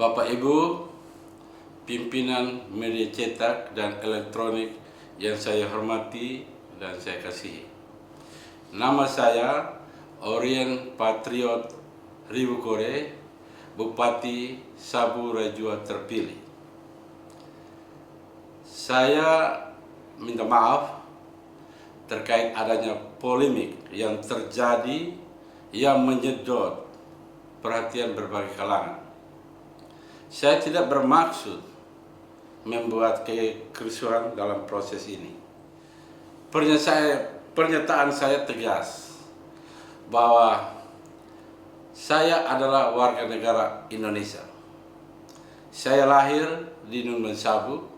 Bapak Ibu, pimpinan media cetak dan elektronik yang saya hormati dan saya kasihi. Nama saya Orien Patriot Ribukore, Bupati Sabu Rajua terpilih. Saya minta maaf terkait adanya polemik yang terjadi yang menyedot perhatian berbagai kalangan. Saya tidak bermaksud membuat kekerusuhan dalam proses ini. Pernyataan saya tegas bahwa saya adalah warga negara Indonesia. Saya lahir di Nun Sabu.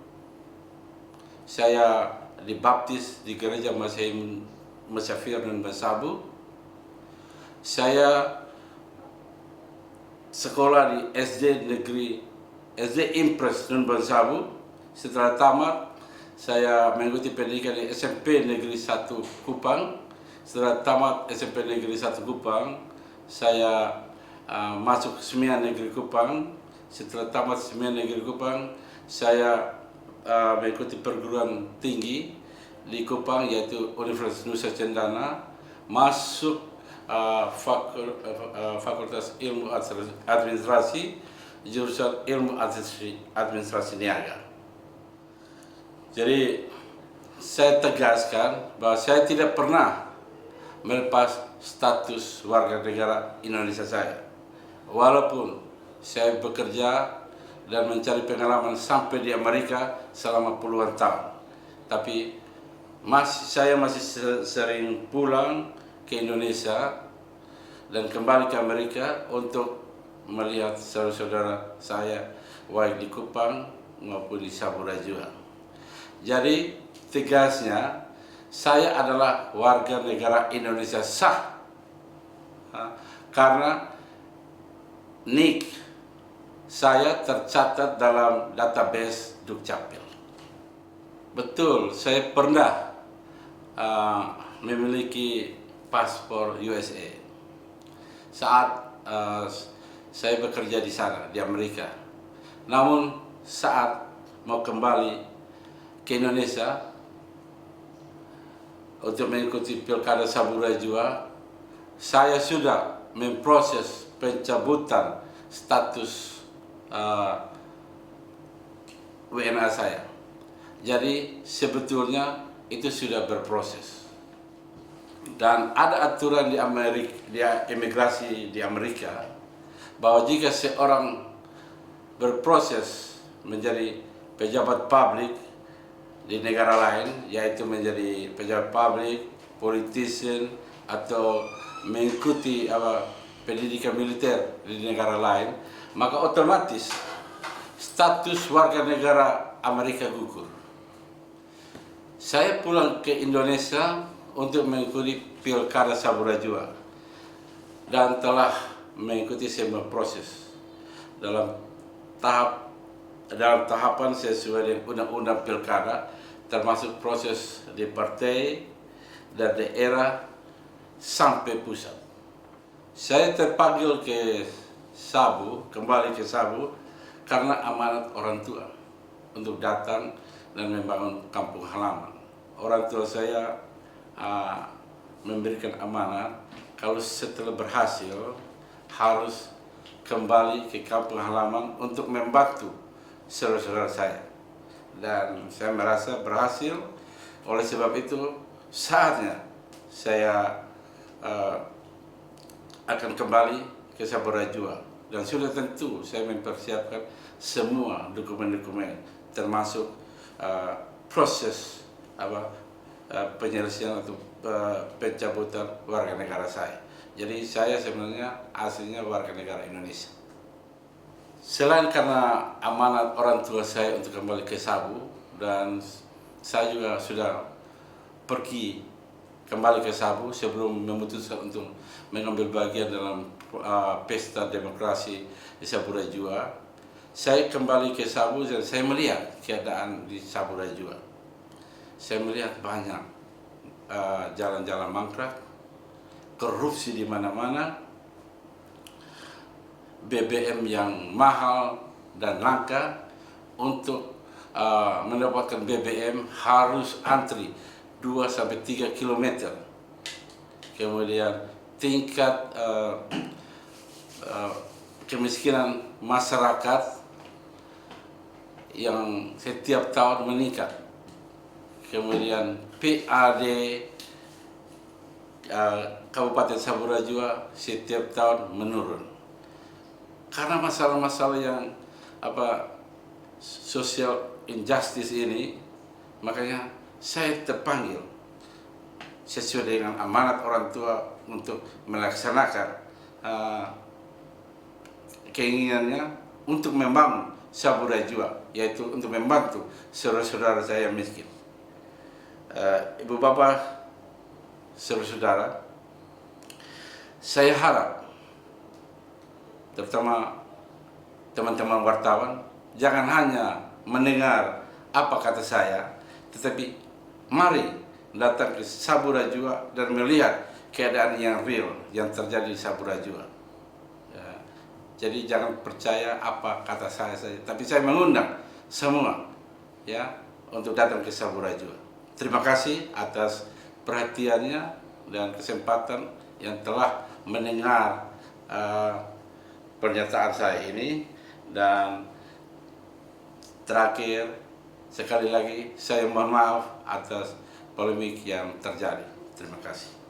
Saya dibaptis di gereja Masehi Musafir Nun Sabu. Saya sekolah di SD Impres Nun Sabu. Setelah tamat, saya mengikuti pendidikan di SMP Negeri 1 Kupang. Setelah tamat SMP Negeri 1 Kupang, saya masuk Semian Negeri Kupang. Setelah tamat Semian Negeri Kupang, saya mengikuti perguruan tinggi di Kupang, yaitu Universitas Nusa Cendana, masuk Fakultas Ilmu Administrasi, jurusan Ilmu Administrasi Niaga. Jadi saya tegaskan bahwa saya tidak pernah melepas status warga negara Indonesia saya. Walaupun saya bekerja dan mencari pengalaman sampai di Amerika selama puluhan tahun, tapi saya masih sering pulang ke Indonesia dan kembali ke Amerika untuk melihat saudara-saudara saya baik di Kupang maupun di Sabu Rajua. Jadi tegasnya, saya adalah warga negara Indonesia sah karena NIK saya tercatat dalam database Dukcapil. Betul, saya pernah memiliki paspor USA saat saya bekerja di sana, di Amerika. Namun saat mau kembali ke Indonesia untuk mengikuti Pilkada Sabu Rajua, saya sudah memproses pencabutan status WNA saya. Jadi sebetulnya itu sudah berproses. Dan ada aturan di imigrasi di Amerika bahwa jika seorang berproses menjadi pejabat publik di negara lain, yaitu menjadi pejabat publik, politician, atau mengikuti pendidikan militer di negara lain, maka otomatis status warga negara Amerika gugur. Saya pulang ke Indonesia untuk mengikuti Pilkada Sabu Rajua dan telah mengikuti semua proses dalam tahapan sesuai dengan undang-undang Pilkada, termasuk proses di partai dan daerah sampai pusat. Saya terpanggil ke Sabu, kembali ke Sabu karena amanat orang tua untuk datang dan membangun kampung halaman. Orang tua saya memberikan amanat kalau setelah berhasil harus kembali ke kampung halaman untuk membantu saudara-saudara saya. Dan saya merasa berhasil. Oleh sebab itu saatnya saya akan kembali ke Sabu Rajua. Dan sudah tentu saya mempersiapkan semua dokumen-dokumen, termasuk proses penyelesaian atau pencabutan warga negara saya. Jadi saya sebenarnya aslinya warga negara Indonesia. Selain karena amanat orang tua saya untuk kembali ke Sabu, dan saya juga sudah pergi kembali ke Sabu sebelum memutuskan untuk mengambil bagian dalam pesta demokrasi di Sabu Rajua, saya kembali ke Sabu dan saya melihat keadaan di Sabu Rajua. Saya melihat banyak jalan-jalan mangkrak, korupsi di mana-mana, BBM yang mahal, dan langka. Untuk mendapatkan BBM harus antri 2-3 km. Kemudian tingkat kemiskinan masyarakat yang setiap tahun meningkat. Kemudian PAD Kabupaten Saburajua setiap tahun menurun. Karena masalah-masalah yang social injustice ini, makanya saya terpanggil sesuai dengan amanat orang tua untuk melaksanakan keinginannya untuk membangun Saburajua, yaitu untuk membantu saudara-saudara saya yang miskin. Ibu bapak, saudara-saudara, saya harap terutama teman-teman wartawan jangan hanya mendengar apa kata saya, tetapi mari datang ke Saburajua dan melihat keadaan yang real yang terjadi di Saburajua. Ya, jadi jangan percaya apa kata saya saja, tapi saya mengundang semua ya untuk datang ke Saburajua. Terima kasih atas perhatiannya dan kesempatan yang telah mendengar pernyataan saya ini. Dan terakhir, sekali lagi saya mohon maaf atas polemik yang terjadi. Terima kasih.